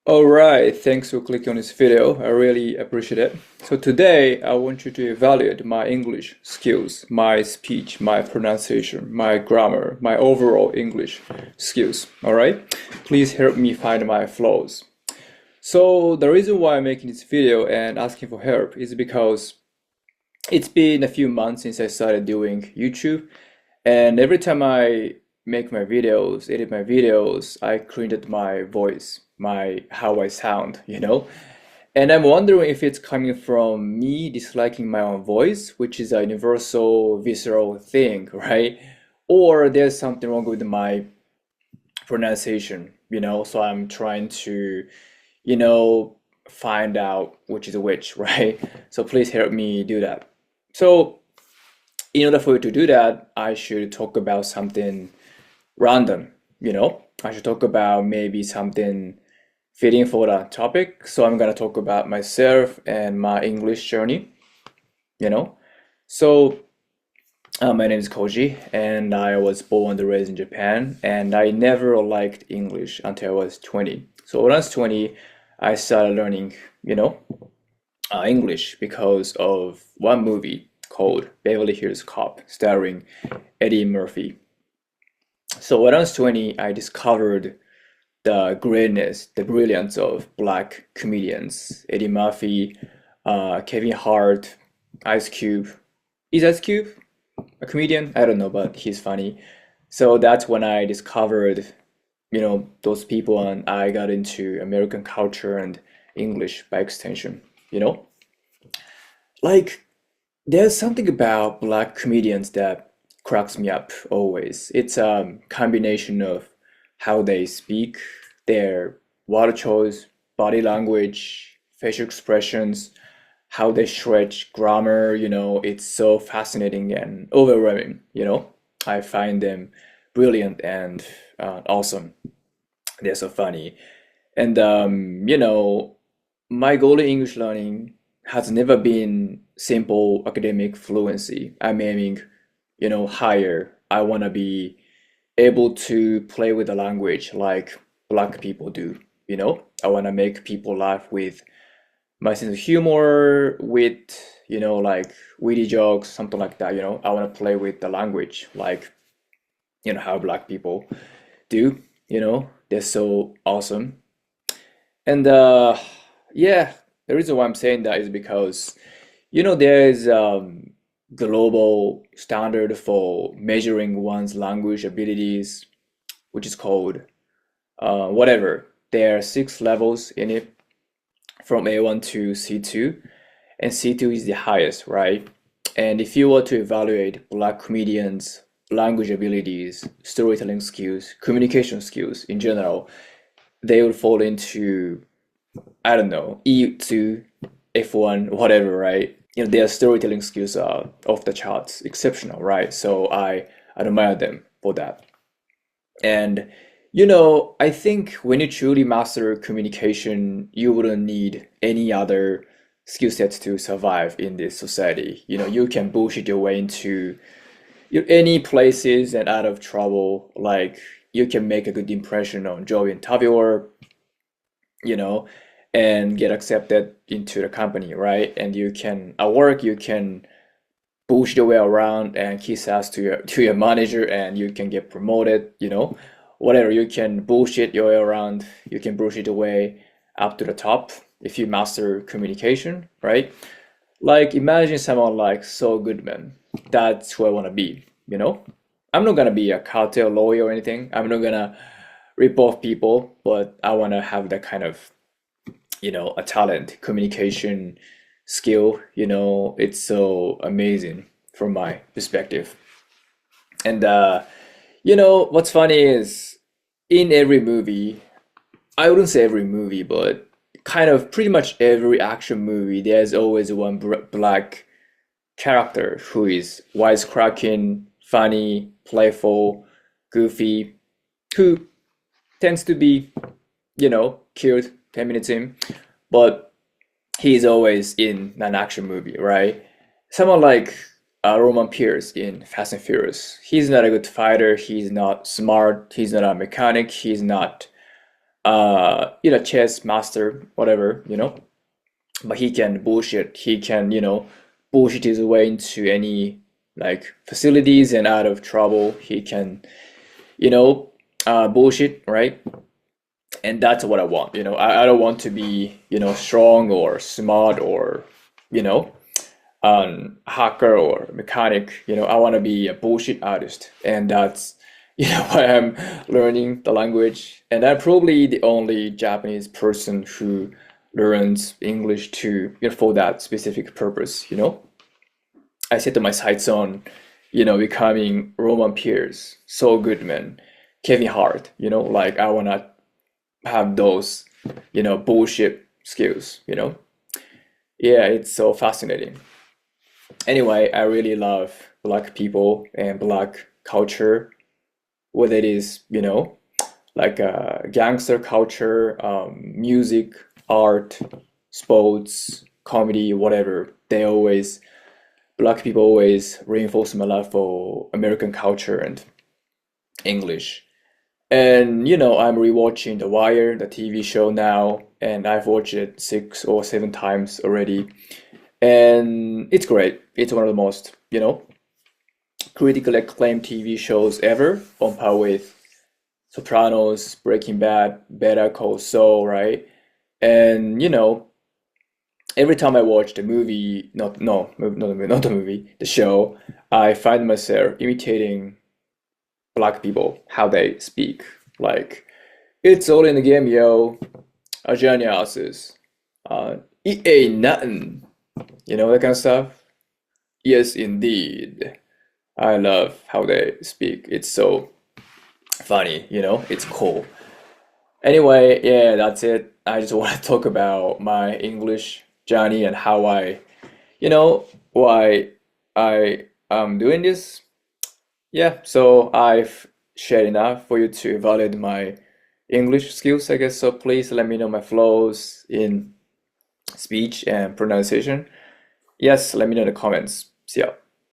All right, thanks for clicking on this video. I really appreciate it. So today I want you to evaluate my English skills, my speech, my pronunciation, my grammar, my overall English skills. All right? Please help me find my flaws. So the reason why I'm making this video and asking for help is because it's been a few months since I started doing YouTube, and every time I make my videos, edit my videos, I created my voice, my how I sound. And I'm wondering if it's coming from me disliking my own voice, which is a universal, visceral thing, right? Or there's something wrong with my pronunciation. So I'm trying to, you know, find out which is which, right? So please help me do that. So in order for you to do that, I should talk about something random. I should talk about maybe something fitting for the topic. So I'm gonna talk about myself and my English journey, you know. So my name is Koji, and I was born and raised in Japan, and I never liked English until I was 20. So when I was 20, I started learning English because of one movie called Beverly Hills Cop, starring Eddie Murphy. So when I was 20, I discovered the greatness, the brilliance of black comedians. Eddie Murphy, Kevin Hart, Ice Cube. Is Ice Cube a comedian? I don't know, but he's funny. So that's when I discovered those people, and I got into American culture and English by extension, you know? Like, there's something about black comedians that cracks me up always. It's a combination of how they speak, their word choice, body language, facial expressions, how they stretch grammar. It's so fascinating and overwhelming. I find them brilliant and awesome. They're so funny. And my goal in English learning has never been simple academic fluency. I'm aiming higher. I want to be able to play with the language like black people do. I want to make people laugh with my sense of humor, with like witty jokes, something like that. I want to play with the language like how black people do. They're so awesome. And yeah, the reason why I'm saying that is because there is global standard for measuring one's language abilities, which is called whatever. There are six levels in it, from A1 to C2, and C2 is the highest, right? And if you were to evaluate black comedians' language abilities, storytelling skills, communication skills in general, they would fall into, I don't know, E2, F1, whatever, right? Their storytelling skills are off the charts, exceptional, right? So I admire them for that. And I think when you truly master communication, you wouldn't need any other skill sets to survive in this society. You can bullshit your way into any places and out of trouble. Like, you can make a good impression on Joey and interviewer, you know, and get accepted into the company, right? And at work, you can push your way around and kiss ass to your manager, and you can get promoted. Whatever, you can bullshit your way around, you can bullshit your way up to the top if you master communication, right? Like, imagine someone like Saul Goodman. That's who I want to be. I'm not gonna be a cartel lawyer or anything. I'm not gonna rip off people, but I want to have that kind of a talent, communication skill. It's so amazing from my perspective. And what's funny is, in every movie, I wouldn't say every movie, but kind of pretty much every action movie, there's always one black character who is wisecracking, funny, playful, goofy, who tends to be killed 10 minutes in, but he's always in an action movie, right? Someone like Roman Pierce in Fast and Furious. He's not a good fighter. He's not smart. He's not a mechanic. He's not. chess master, whatever, but he can bullshit. He can, bullshit his way into any like facilities and out of trouble. He can, you know, bullshit, right? And that's what I want. I don't want to be, strong or smart or, you know, hacker or mechanic. I want to be a bullshit artist, and that's why I'm learning the language. And I'm probably the only Japanese person who learns English to for that specific purpose. I set my sights on becoming Roman Pierce, Saul Goodman, Kevin Hart. Like I wanna have those bullshit skills. Yeah, it's so fascinating. Anyway, I really love black people and black culture, whether it is, like gangster culture, music, art, sports, comedy, whatever. Black people always reinforce my love for American culture and English. And, I'm rewatching The Wire, the TV show now, and I've watched it 6 or 7 times already. And it's great. It's one of the most, critically acclaimed TV shows ever, on par with Sopranos, Breaking Bad, Better Call Saul, right? And every time I watch the movie, not no, not the movie, not the movie, the show, I find myself imitating black people, how they speak. Like, it's all in the game, yo. A geniuses. It ain't nothing. That kind of stuff. Yes, indeed. I love how they speak. It's so funny, it's cool. Anyway, yeah, that's it. I just want to talk about my English journey and how why I am doing this. Yeah, so I've shared enough for you to evaluate my English skills, I guess. So please let me know my flaws in speech and pronunciation. Yes, let me know in the comments. See ya.